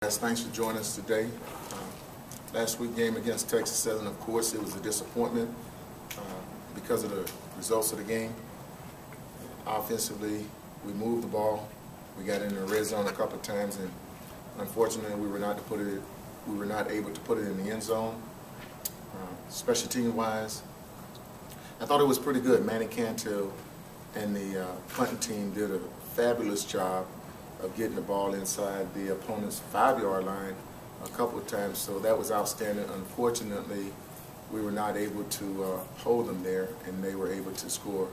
Thanks for joining us today. Last week's game against Texas Southern, of course, it was a disappointment because of the results of the game. Offensively, we moved the ball. We got in the red zone a couple of times, and unfortunately, we were not able to put it in the end zone. Special team-wise, I thought it was pretty good. Manny Cantil and the punting team did a fabulous job of getting the ball inside the opponent's 5-yard line a couple of times, so that was outstanding. Unfortunately, we were not able to hold them there, and they were able to score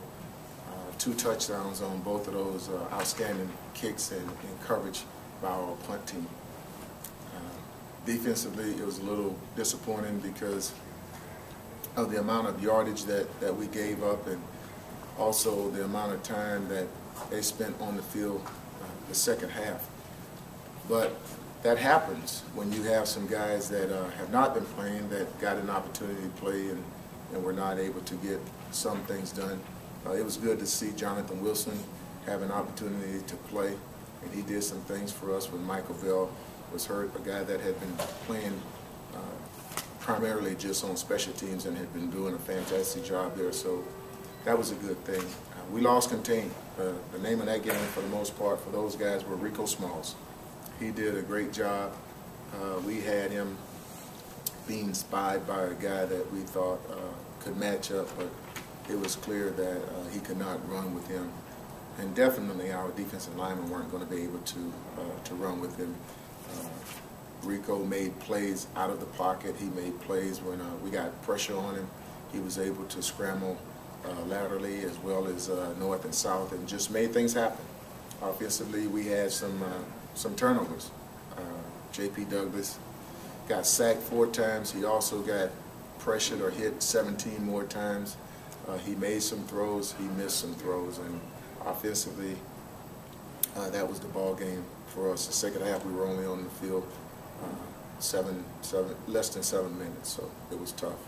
2 touchdowns on both of those outstanding kicks and coverage by our punt team. Defensively, it was a little disappointing because of the amount of yardage that we gave up, and also the amount of time that they spent on the field the second half. But that happens when you have some guys that have not been playing, that got an opportunity to play and were not able to get some things done. It was good to see Jonathan Wilson have an opportunity to play, and he did some things for us when Michael Bell was hurt, a guy that had been playing primarily just on special teams and had been doing a fantastic job there, so that was a good thing. We lost contain. The name of that game for the most part for those guys were Rico Smalls. He did a great job. We had him being spied by a guy that we thought could match up, but it was clear that he could not run with him. And definitely our defensive linemen weren't going to be able to run with him. Rico made plays out of the pocket. He made plays when we got pressure on him. He was able to scramble laterally as well as north and south, and just made things happen. Offensively, we had some turnovers. J.P. Douglas got sacked 4 times. He also got pressured or hit 17 more times. He made some throws. He missed some throws, and offensively, that was the ball game for us. The second half, we were only on the field less than 7 minutes, so it was tough.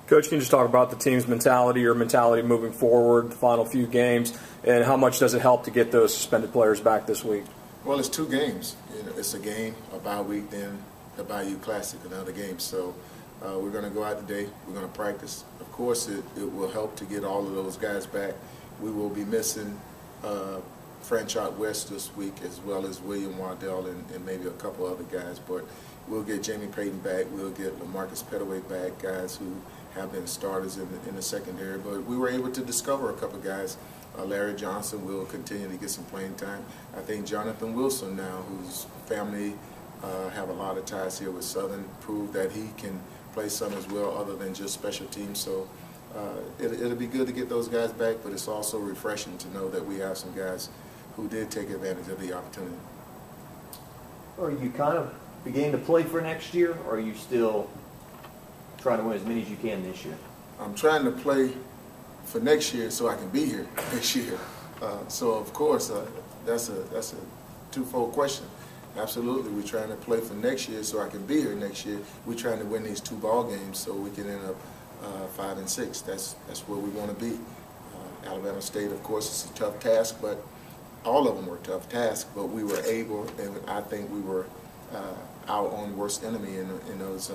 Coach, can you just talk about the team's mentality or mentality moving forward, the final few games, and how much does it help to get those suspended players back this week? Well, it's 2 games. It's a game, a bye week, then the Bayou Classic, another game. So we're going to go out today. We're going to practice. Of course, it will help to get all of those guys back. We will be missing Franchot West this week, as well as William Waddell and maybe a couple other guys. But we'll get Jamie Payton back. We'll get LaMarcus Pettaway back, guys who have been starters in the secondary. But we were able to discover a couple guys. Larry Johnson will continue to get some playing time. I think Jonathan Wilson now, whose family have a lot of ties here with Southern, proved that he can play some as well other than just special teams. So it'll be good to get those guys back, but it's also refreshing to know that we have some guys who did take advantage of the opportunity. Are you kind of beginning to play for next year, or are you still trying to win as many as you can this year? I'm trying to play for next year so I can be here next year. So of course, that's a twofold question. Absolutely, we're trying to play for next year so I can be here next year. We're trying to win these 2 ball games so we can end up 5 and 6. That's where we want to be. Alabama State, of course, is a tough task, but all of them were tough tasks. But we were able, and I think we were our own worst enemy in those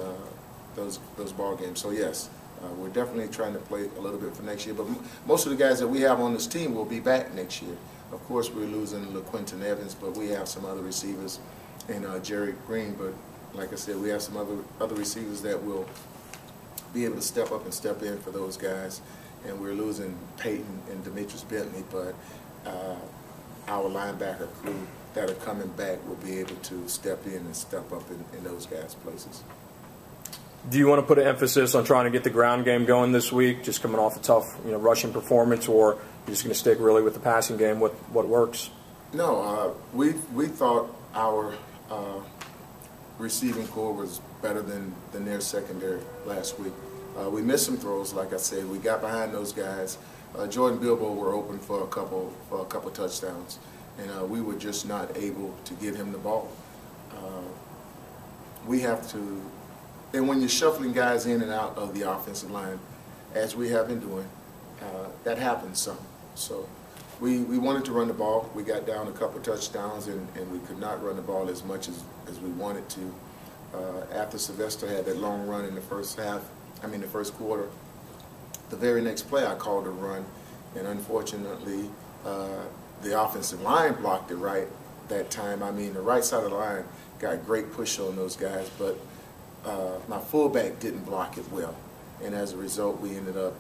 ball games. So yes, we're definitely trying to play a little bit for next year. But most of the guys that we have on this team will be back next year. Of course, we're losing LaQuinton Evans, but we have some other receivers in Jerry Green. But like I said, we have some other receivers that will be able to step up and step in for those guys. And we're losing Peyton and Demetrius Bentley, but our linebacker crew that are coming back will be able to step in and step up in those guys' places. Do you want to put an emphasis on trying to get the ground game going this week, just coming off a tough rushing performance, or you're just going to stick really with the passing game, what works? No, we thought our receiving core was better than their secondary last week. We missed some throws, like I said. We got behind those guys. Jordan Bilbo were open for a couple touchdowns, and we were just not able to get him the ball. We have to. And when you're shuffling guys in and out of the offensive line, as we have been doing, that happens some. So we wanted to run the ball. We got down a couple touchdowns, and we could not run the ball as much as we wanted to. After Sylvester had that long run in the first quarter, the very next play I called a run, and unfortunately the offensive line blocked it right that time. I mean, the right side of the line got great push on those guys, but my fullback didn't block it well, and as a result we ended up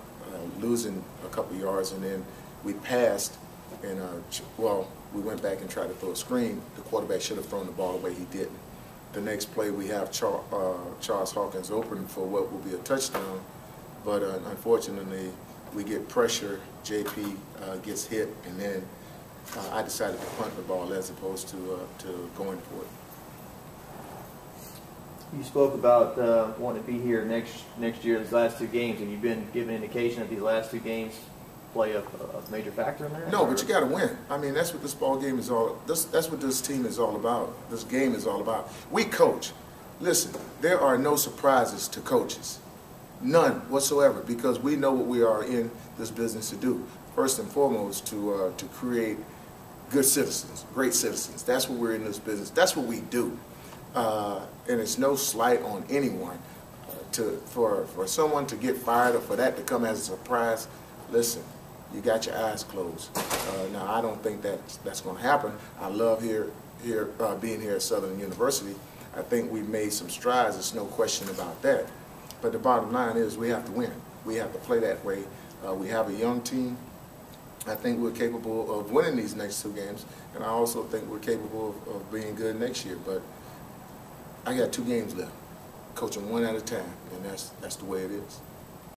losing a couple yards, and then we passed, and we went back and tried to throw a screen. The quarterback should have thrown the ball away. He didn't. The next play we have Charles Hawkins open for what will be a touchdown, but unfortunately we get pressure. JP gets hit, and then I decided to punt the ball as opposed to going for it. You spoke about wanting to be here next year. These last two games, have you been given indication that these last two games play a major factor in that? No, but you got to win. I mean, that's what this ball game is all. That's what this team is all about. This game is all about. We coach. Listen, there are no surprises to coaches, none whatsoever, because we know what we are in this business to do. First and foremost, to create good citizens, great citizens. That's what we're in this business. That's what we do. And it's no slight on anyone. For someone to get fired or for that to come as a surprise, listen, you got your eyes closed. Now, I don't think that's going to happen. I love being here at Southern University. I think we've made some strides. There's no question about that. But the bottom line is we have to win. We have to play that way. We have a young team. I think we're capable of winning these next two games, and I also think we're capable of being good next year. But I got 2 games left, coaching one at a time, and that's the way it is.